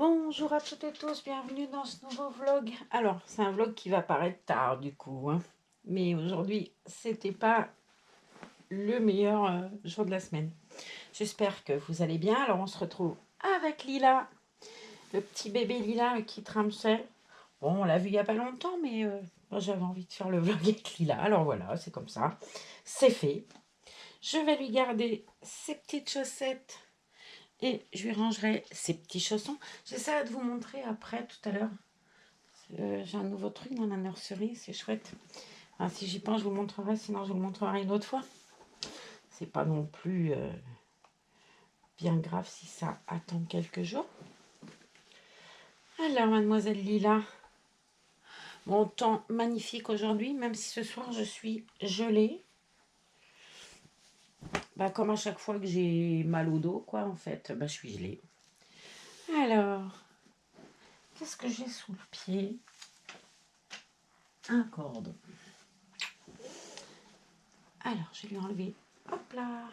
Bonjour à toutes et tous, bienvenue dans ce nouveau vlog. Alors, c'est un vlog qui va paraître tard du coup, hein. Mais aujourd'hui, c'était pas le meilleur jour de la semaine. J'espère que vous allez bien. Alors, on se retrouve avec Lila, le petit bébé Lila qui tramsait. Bon, on l'a vu il y a pas longtemps, mais moi j'avais envie de faire le vlog avec Lila. Alors voilà, c'est comme ça, c'est fait. Je vais lui garder ses petites chaussettes. Et je lui rangerai ses petits chaussons. J'essaierai de vous montrer après, tout à l'heure. J'ai un nouveau truc dans la nurserie, c'est chouette. Enfin, si j'y pense, je vous montrerai, sinon je vous le montrerai une autre fois. C'est pas non plus bien grave si ça attend quelques jours. Alors, mademoiselle Lila, mon temps magnifique aujourd'hui, même si ce soir je suis gelée. Bah, comme à chaque fois que j'ai mal au dos, quoi, en fait, bah, je suis gelée. Alors, qu'est-ce que j'ai sous le pied? Un cordon. Alors, je vais lui enlever, hop là,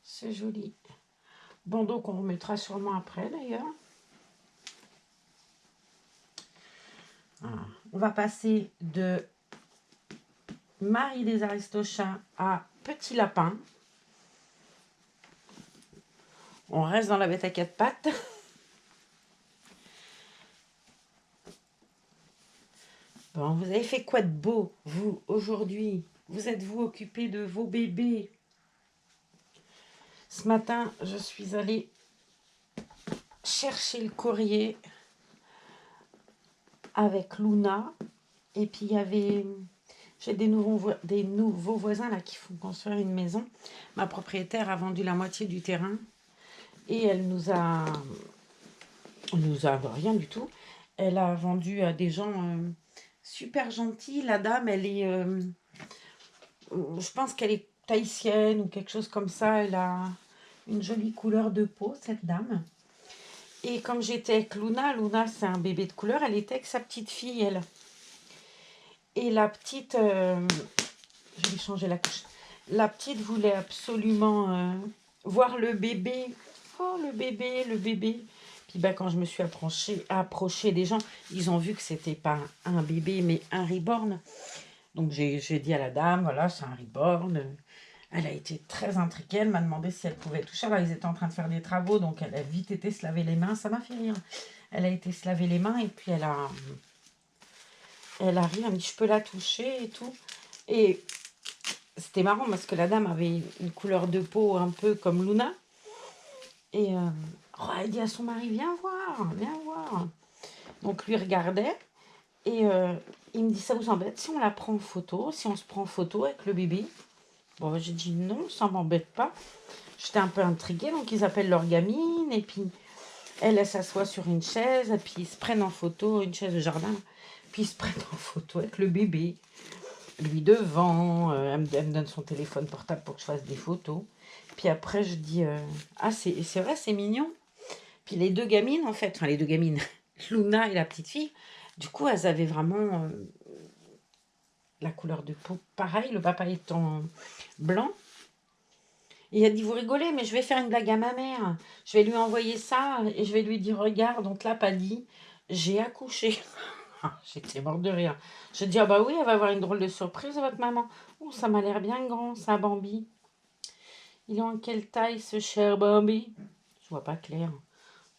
ce joli bandeau qu'on remettra sûrement après d'ailleurs. Voilà. On va passer de Marie des Aristochats à Petit Lapin. On reste dans la bête à quatre pattes. Bon, vous avez fait quoi de beau, vous, aujourd'hui? Vous êtes-vous occupé de vos bébés? Ce matin, je suis allée chercher le courrier avec Luna. Et puis, il y avait... J'ai des nouveaux voisins là qui font construire une maison. Ma propriétaire a vendu la moitié du terrain. Et elle nous a rien du tout. Elle a vendu à des gens super gentils. La dame, elle est... je pense qu'elle est tahitienne ou quelque chose comme ça. Elle a une jolie couleur de peau, cette dame. Et comme j'étais avec Luna, Luna c'est un bébé de couleur, elle était avec sa petite fille, elle. Et la petite... je vais changer la couche. La petite voulait absolument voir le bébé. Oh, le bébé, le bébé. Puis ben, quand je me suis approchée des gens, ils ont vu que c'était pas un bébé, mais un reborn. Donc j'ai dit à la dame, voilà, c'est un reborn. Elle a été très intriguée, elle m'a demandé si elle pouvait toucher. Alors ils étaient en train de faire des travaux, donc elle a vite été se laver les mains. Ça m'a fait rire. Elle a été se laver les mains et puis elle arrive, elle me dit, je peux la toucher et tout. Et c'était marrant parce que la dame avait une couleur de peau un peu comme Luna. Et elle dit à son mari, viens voir, viens voir. Donc lui regardait et il me dit, ça vous embête si on la prend en photo, si on se prend en photo avec le bébé? Bon, j'ai dit non, ça m'embête pas. J'étais un peu intriguée, donc ils appellent leur gamine et puis elle s'assoit sur une chaise et puis ils se prennent en photo, une chaise de jardin, puis ils se prennent en photo avec le bébé. Lui devant, elle me donne son téléphone portable pour que je fasse des photos. Puis après, je dis, ah, c'est vrai, c'est mignon. Puis les deux gamines, en fait, enfin les deux gamines, Luna et la petite fille, du coup, elles avaient vraiment la couleur de peau pareil, le papa étant blanc. Et il a dit, vous rigolez, mais je vais faire une blague à ma mère. Je vais lui envoyer ça et je vais lui dire, regarde, on te l'a pas dit, j'ai accouché. J'étais morte de rire. Je dis, ah bah oui, elle va avoir une drôle de surprise, votre maman. Oh, ça m'a l'air bien grand, ça, Bambi. Il est en quelle taille, ce cher Bambi? Je vois pas clair.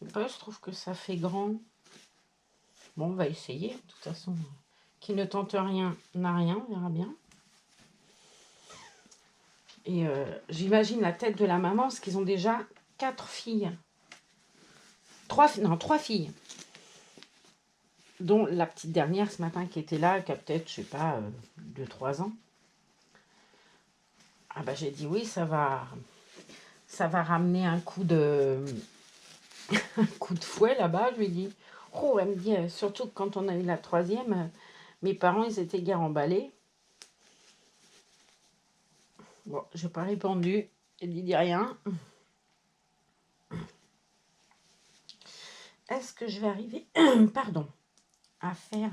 Je sais pas, je trouve que ça fait grand. Bon, on va essayer. De toute façon, qui ne tente rien n'a rien, on verra bien. Et j'imagine la tête de la maman, parce qu'ils ont déjà 4 filles. 3 filles. Dont la petite dernière ce matin qui était là, qui a peut-être, je sais pas, 2-3 ans. Ah bah j'ai dit oui, ça va ramener un coup de fouet là-bas. Je lui ai dit, oh, elle me dit, surtout que quand on a eu la troisième, mes parents, ils étaient guère emballés. Bon, je n'ai pas répondu, elle dit rien. Est-ce que je vais arriver, pardon, à faire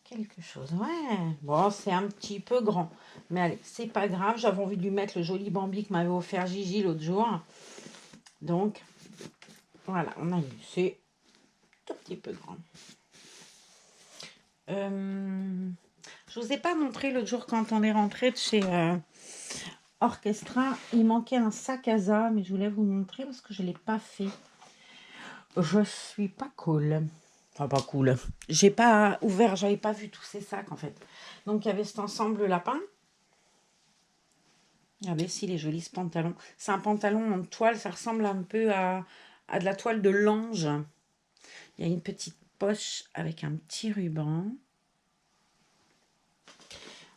quelque chose? Ouais, bon, c'est un petit peu grand. Mais allez, c'est pas grave. J'avais envie de lui mettre le joli Bambi que m'avait offert Gigi l'autre jour. Donc, voilà, on a eu. petit peu grand. Je vous ai pas montré l'autre jour quand on est rentré de chez Orchestra. Il manquait un sac à Zah, mais je voulais vous montrer parce que je ne l'ai pas fait. Je suis pas cool. Enfin, pas cool. J'ai pas ouvert, j'avais pas vu tous ces sacs en fait. Donc il y avait cet ensemble lapin. Regardez s'il est joli ce pantalon. C'est un pantalon en toile, ça ressemble un peu à de la toile de l'ange. Il y a une petite poche avec un petit ruban.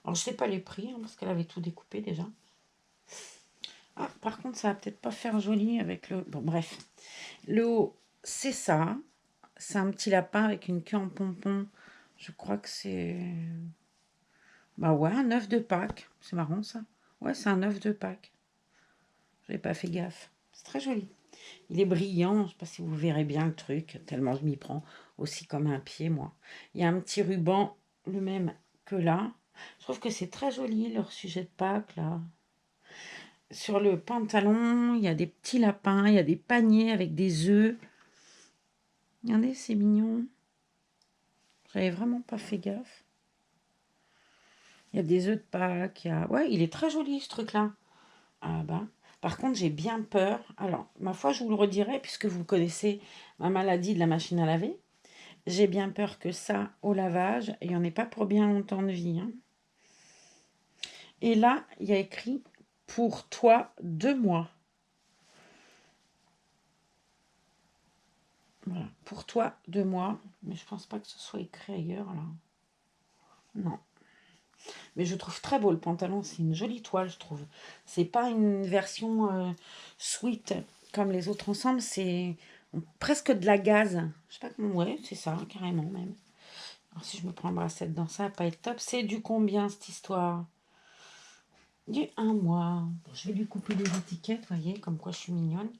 Alors je sais pas les prix, hein, parce qu'elle avait tout découpé déjà. Ah, par contre, ça va peut-être pas faire joli avec le... Bon, bref. Le haut, c'est ça. C'est un petit lapin avec une queue en pompon. Je crois que c'est... Bah ouais, un œuf de Pâques. C'est marrant, ça. Ouais, c'est un œuf de Pâques. J'avais pas fait gaffe. C'est très joli. Il est brillant. Je sais pas si vous verrez bien le truc, tellement je m'y prends. Aussi comme un pied, moi. Il y a un petit ruban, le même que là. Je trouve que c'est très joli, leur sujet de Pâques, là. Sur le pantalon, il y a des petits lapins, il y a des paniers avec des œufs. Regardez, c'est mignon. J'avais vraiment pas fait gaffe. Il y a des œufs de Pâques. Ouais, il est très joli ce truc-là. Ah bah. Par contre, j'ai bien peur. Alors, ma foi, je vous le redirai, puisque vous connaissez ma maladie de la machine à laver. J'ai bien peur que ça, au lavage, il n'y en ait pas pour bien longtemps de vie. Hein. Et là, il y a écrit « Pour toi, 2 mois ». Voilà. Pour toi, 2 mois. Mais je pense pas que ce soit écrit ailleurs, là. Non. Mais je trouve très beau le pantalon. C'est une jolie toile, je trouve. C'est pas une version sweat comme les autres ensemble. C'est presque de la gaze. Je sais pas comment... Ouais, c'est ça, carrément même. Alors si je me prends un bracelet dans ça, ça va pas être top. C'est du combien, cette histoire? Du 1 mois. Bon, je vais lui couper les étiquettes, vous voyez, comme quoi je suis mignonne.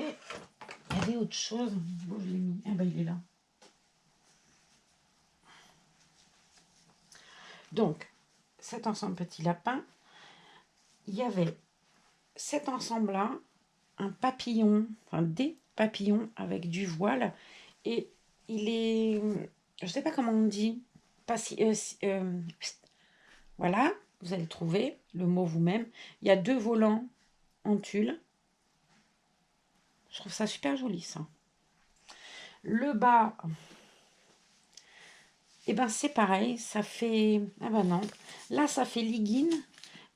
Et il y avait autre chose. Où je l'ai mis? Ah ben il est là. Donc, cet ensemble petit lapin, il y avait cet ensemble-là, un papillon, enfin des papillons avec du voile. Et il est, je ne sais pas comment on dit, pas si, voilà, vous allez trouver le mot vous-même. Il y a 2 volants en tulle. Je trouve ça super joli, ça. Le bas, et ben c'est pareil, ça fait... Ah ben non, là ça fait liguine,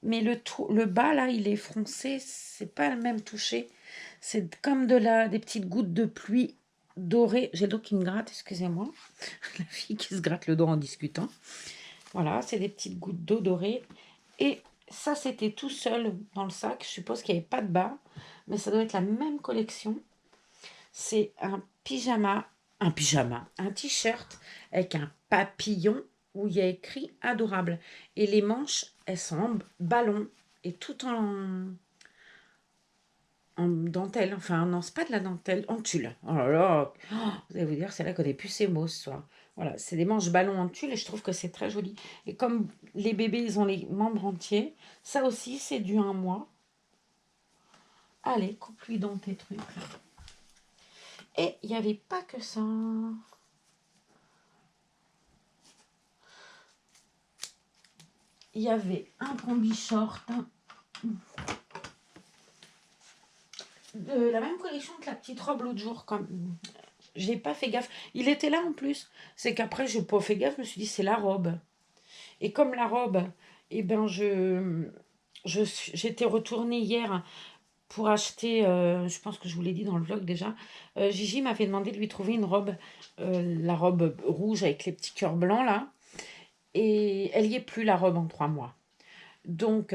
mais le bas là, il est froncé, c'est pas le même toucher. C'est comme des petites gouttes de pluie dorées. J'ai le dos qui me gratte, excusez-moi. La fille qui se gratte le dos en discutant. Voilà, c'est des petites gouttes d'eau dorées. Et ça, c'était tout seul dans le sac. Je suppose qu'il n'y avait pas de bas, mais ça doit être la même collection. C'est un t-shirt avec un papillon où il y a écrit adorable. Et les manches, elles sont en ballon et tout en dentelle. Enfin, non, c'est pas de la dentelle, en tulle. Oh là là, vous allez vous dire, c'est là qu'on est plus ces mots ce soir. Voilà, c'est des manches ballon en tulle et je trouve que c'est très joli. Et comme les bébés, ils ont les membres entiers, ça aussi, c'est du 1 mois. Allez, coupe-lui dans tes trucs. Et il n'y avait pas que ça. Il y avait un combi short de la même collection que la petite robe l'autre jour. Comme j'ai pas fait gaffe. Il était là en plus. C'est qu'après, je n'ai pas fait gaffe. Je me suis dit, c'est la robe. Et comme la robe, eh ben, j'étais retournée hier pour acheter, je pense que je vous l'ai dit dans le vlog déjà, Gigi m'avait demandé de lui trouver une robe, la robe rouge avec les petits cœurs blancs là, et elle n'y est plus la robe en 3 mois. Donc,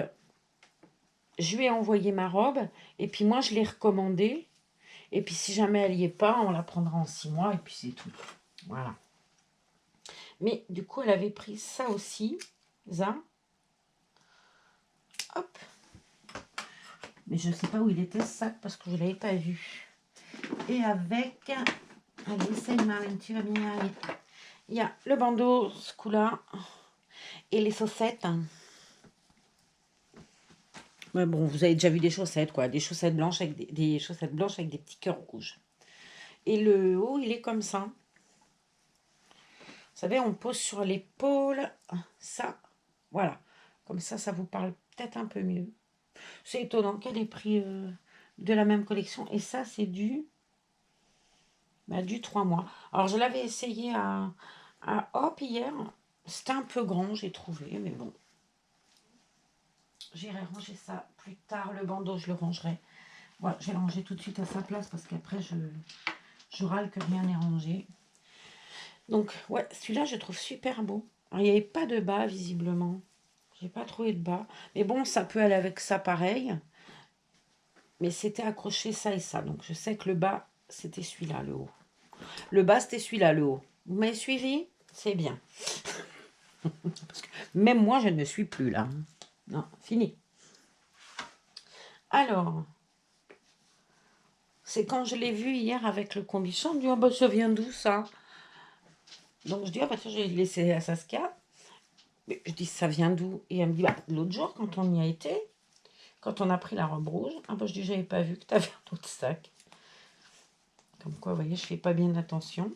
je lui ai envoyé ma robe, et puis moi je l'ai recommandée, et puis si jamais elle n'y est pas, on la prendra en 6 mois, et puis c'est tout. Voilà. Mais du coup, elle avait pris ça aussi, ça. Hop. Mais je ne sais pas où il était ce sac parce que je ne l'avais pas vu. Et avec... Allez, essaye Marlène, tu vas bien y arriver. Il y a le bandeau, ce coup-là. Et les chaussettes. Mais bon, vous avez déjà vu des chaussettes, quoi. Des chaussettes blanches avec des chaussettes blanches avec des petits cœurs rouges. Et le haut, il est comme ça. Vous savez, on pose sur l'épaule. Ça, voilà. Comme ça vous parle peut-être un peu mieux. C'est étonnant qu'elle ait pris de la même collection. Et ça, c'est du 3 mois. Alors, je l'avais essayé à Hop hier. C'était un peu grand, j'ai trouvé, mais bon. J'irai ranger ça plus tard. Le bandeau, je le rangerai. Voilà, je vais le ranger tout de suite à sa place parce qu'après, je râle que rien n'est rangé. Donc, ouais, celui-là, je trouve super beau. Alors, il n'y avait pas de bas, visiblement. J'ai pas trouvé de bas. Mais bon, ça peut aller avec ça pareil. Mais c'était accroché ça et ça. Donc, je sais que le bas, c'était celui-là, le haut. Le bas, c'était celui-là, le haut. Vous m'avez suivi? C'est bien. Parce que même moi, je ne suis plus là. Non, fini. Alors, c'est quand je l'ai vu hier avec le combichon, je me dis, oh, bah, ça vient d'où ça? Donc je dis, ah bah ça, je l'ai laissé à Saskia. Mais je dis, ça vient d'où? Et elle me dit, bah, l'autre jour, quand on y a été, quand on a pris la robe rouge, ah bah je dis, j'avais pas vu que tu avais un autre sac. Comme quoi, vous voyez, je fais pas bien attention.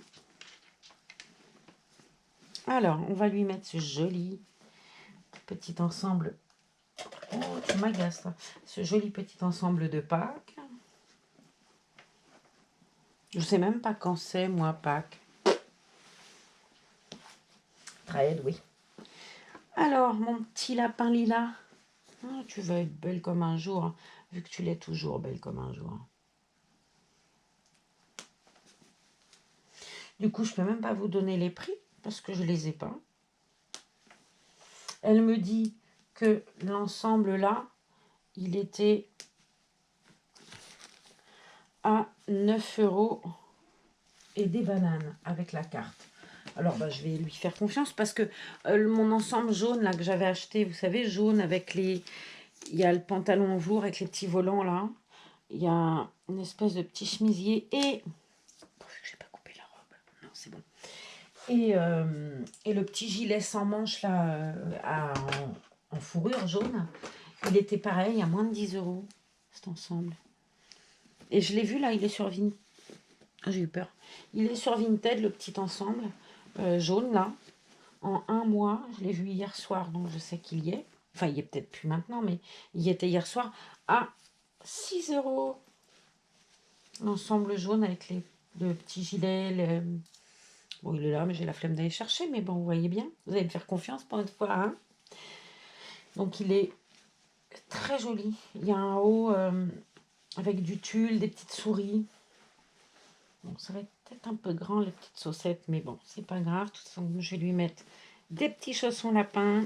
Alors, on va lui mettre ce joli petit ensemble. Oh, tu m'agaces, là. Ce joli petit ensemble de Pâques. Je sais même pas quand c'est, moi, Pâques. 13, oui. Alors, mon petit lapin lilas. Oh, tu vas être belle comme un jour, hein, vu que tu l'es toujours belle comme un jour. Du coup, je peux même pas vous donner les prix, parce que je les ai pas. Elle me dit que l'ensemble là, il était à 9 € et des bananes avec la carte. Alors, bah, je vais lui faire confiance parce que mon ensemble jaune là que j'avais acheté, vous savez, jaune avec les... Il y a le pantalon en velours avec les petits volants là. Il y a une espèce de petit chemisier et... Pourvu que j'ai pas coupé la robe. Non, c'est bon. Et le petit gilet sans manches là, en fourrure jaune, il était pareil, à moins de 10 € cet ensemble. Et je l'ai vu là, il est sur Vinted. J'ai eu peur. Il est sur Vinted, le petit ensemble jaune là, en un mois. Je l'ai vu hier soir, donc je sais qu'il y est. Enfin, il y est peut-être plus maintenant, mais il y était hier soir à 6 €. L'ensemble jaune avec le petit gilet. Bon, il est là, mais j'ai la flemme d'aller chercher. Mais bon, vous voyez bien. Vous allez me faire confiance pour une fois. Hein. Donc, il est très joli. Il y a un haut avec du tulle, des petites souris. Bon, ça va être peut-être un peu grand, les petites chaussettes. Mais bon, c'est pas grave. De toute façon, je vais lui mettre des petits chaussons lapins.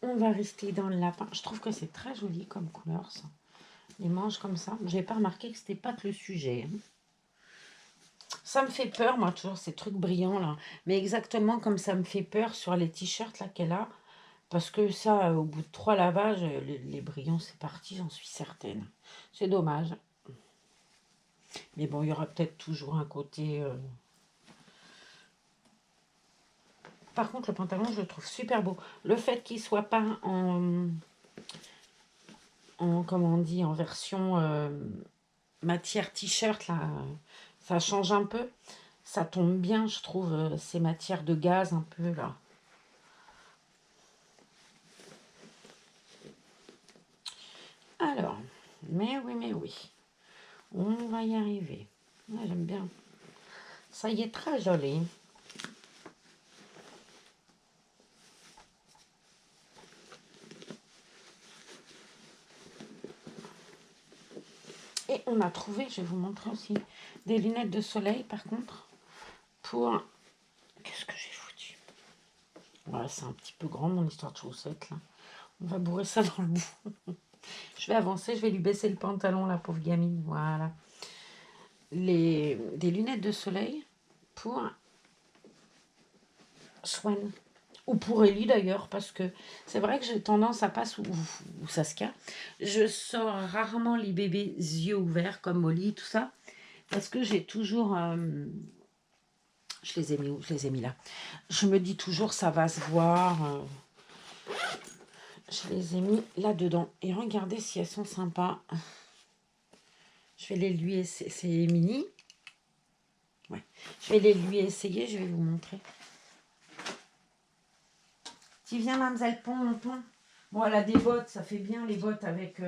On va rester dans le lapin. Je trouve que c'est très joli comme couleur, ça. Les manches comme ça. Je n'avais pas remarqué que c'était pas que le sujet. Hein. Ça me fait peur, moi, toujours ces trucs brillants, là. Mais exactement comme ça me fait peur sur les t-shirts, là, qu'elle a. Parce que ça, au bout de 3 lavages, les brillants, c'est parti, j'en suis certaine. C'est dommage. Mais bon, il y aura peut-être toujours un côté... Par contre, le pantalon, je le trouve super beau. Le fait qu'il soit pas comment on dit, en version matière t-shirt, là, ça change un peu. Ça tombe bien, je trouve, ces matières de gaz un peu, là. Alors, mais oui. On va y arriver. Ouais, j'aime bien. Ça y est, très joli. Et on a trouvé, je vais vous montrer aussi, des lunettes de soleil, par contre, pour... Qu'est-ce que j'ai foutu? Ouais, c'est un petit peu grand, mon histoire de chaussettes, là. On va bourrer ça dans le bout. Je vais avancer, je vais lui baisser le pantalon, la pauvre gamine. Voilà. Des lunettes de soleil pour Swan. Ou pour Ellie d'ailleurs, parce que c'est vrai que j'ai tendance à pas, ou Saskia, je sors rarement les bébés yeux ouverts comme Molly, tout ça, parce que j'ai toujours... je les ai mis où? Je les ai mis là. Je me dis toujours, ça va se voir. je les ai mis là-dedans. Et regardez si elles sont sympas. Je vais les lui essayer. C'est mini. Ouais. Je vais les lui essayer. Je vais vous montrer. Tu viens, mademoiselle Pon. Bon, elle a des bottes. Ça fait bien les bottes avec...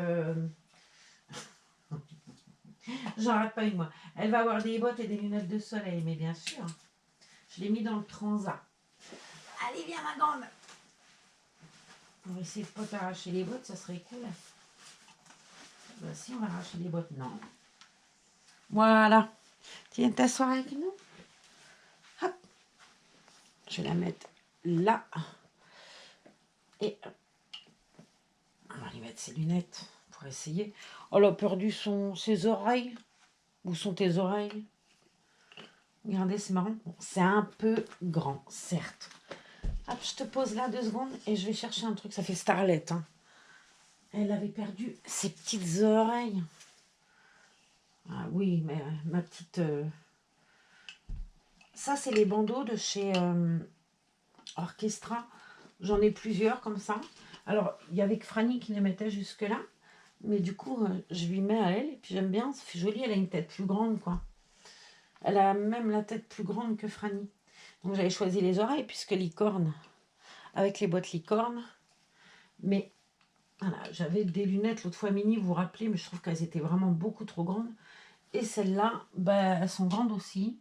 J'arrête pas une moi. Elle va avoir des bottes et des lunettes de soleil. Mais bien sûr. Je l'ai mis dans le transat. Allez, viens, ma grande. On va essayer de pas t'arracher les bottes. Ça serait cool. Bah, si, on va arracher les bottes. Non. Voilà. Tu viens t'asseoir avec nous? Hop. Je vais la mettre là. Et on va lui mettre ses lunettes pour essayer. Oh, elle a perdu ses oreilles. Où sont tes oreilles? Regardez, c'est marrant. Bon, c'est un peu grand, certes. Hop, je te pose là 2 secondes et je vais chercher un truc. Ça fait Starlet. Hein. Elle avait perdu ses petites oreilles. Ah oui, mais ma petite... Ça, c'est les bandeaux de chez Orchestra. J'en ai plusieurs comme ça. Alors, il y avait que Franny qui les mettait jusque-là. Mais du coup, je lui mets à elle. Et puis j'aime bien, ça fait joli. Elle a une tête plus grande, quoi. Elle a même la tête plus grande que Franny. Donc j'avais choisi les oreilles, puisque licorne, avec les bottes licorne. Mais voilà, j'avais des lunettes l'autre fois mini, vous vous rappelez, mais je trouve qu'elles étaient vraiment beaucoup trop grandes. Et celles-là, bah, elles sont grandes aussi.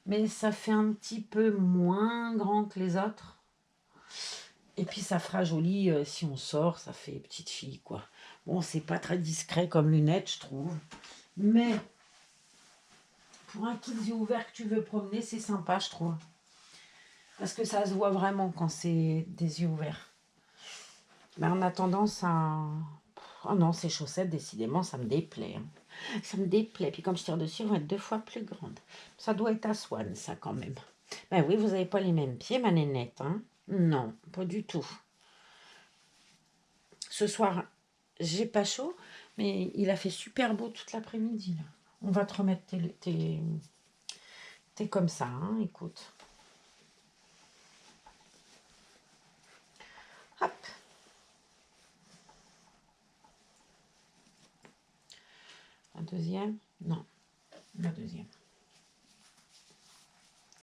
Mais ça fait un petit peu moins grand que les autres. Et puis ça fera joli si on sort, ça fait petite fille, quoi. Bon, c'est pas très discret comme lunettes, je trouve. Mais pour un kit yeux ouverts que tu veux promener, c'est sympa, je trouve. Parce que ça se voit vraiment quand c'est des yeux ouverts. Mais on a tendance à... Oh non, ces chaussettes, décidément, ça me déplaît. Hein. Ça me déplaît. Puis comme je tire dessus, elles vont être 2 fois plus grandes. Ça doit être à Swan, ça, quand même. Ben oui, vous n'avez pas les mêmes pieds, ma nénette. Hein? Non, pas du tout. Ce soir, j'ai pas chaud, mais il a fait super beau toute l'après-midi. On va te remettre t'es comme ça, hein, écoute. Hop. Un deuxième? Non, la deuxième.